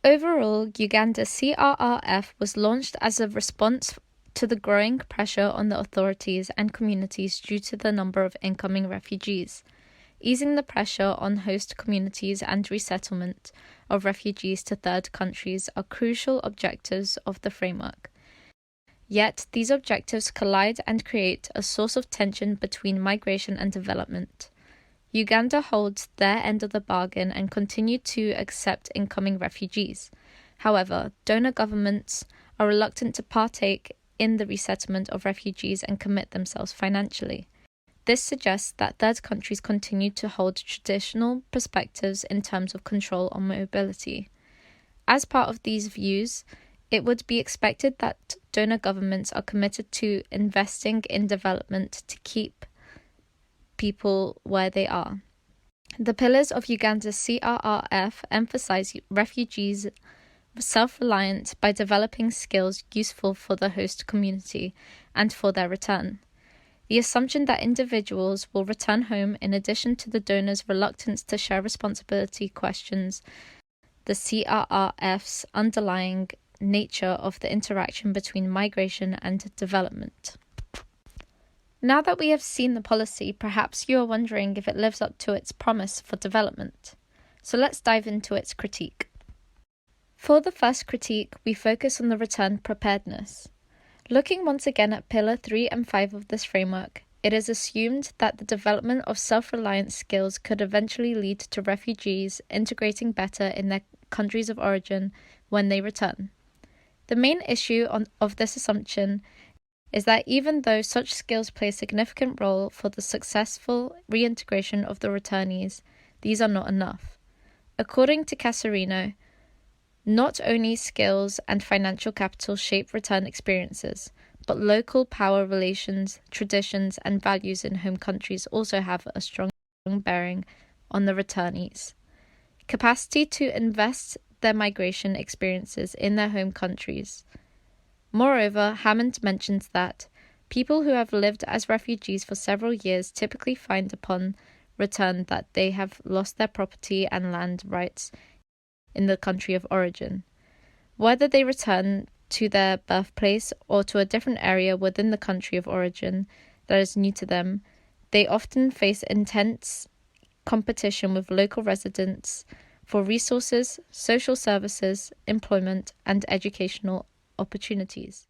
Overall, Uganda's CRRF was launched as a response to the growing pressure on the authorities and communities due to the number of incoming refugees. Easing the pressure on host communities and resettlement of refugees to third countries are crucial objectives of the framework. Yet, these objectives collide and create a source of tension between migration and development. Uganda holds their end of the bargain and continue to accept incoming refugees. However, donor governments are reluctant to partake in the resettlement of refugees and commit themselves financially. This suggests that third countries continue to hold traditional perspectives in terms of control on mobility. As part of these views, it would be expected that donor governments are committed to investing in development to keep people where they are. The pillars of Uganda's CRRF emphasize refugees' self-reliance by developing skills useful for the host community and for their return. The assumption that individuals will return home, in addition to the donors' reluctance to share responsibility, questions the CRRF's underlying nature of the interaction between migration and development. Now that we have seen the policy, perhaps you are wondering if it lives up to its promise for development. So let's dive into its critique. For the first critique, we focus on the return preparedness. Looking once again at Pillar 3 and 5 of this framework, it is assumed that the development of self-reliance skills could eventually lead to refugees integrating better in their countries of origin when they return. The main issue of this assumption is that even though such skills play a significant role for the successful reintegration of the returnees, these are not enough. According to Casarino, not only skills and financial capital shape return experiences, but local power relations, traditions, and values in home countries also have a strong bearing on the returnees. Capacity to invest their migration experiences in their home countries. Moreover, Hammond mentions that people who have lived as refugees for several years typically find upon return that they have lost their property and land rights in the country of origin. Whether they return to their birthplace or to a different area within the country of origin that is new to them, they often face intense competition with local residents for resources, social services, employment, and educational opportunities.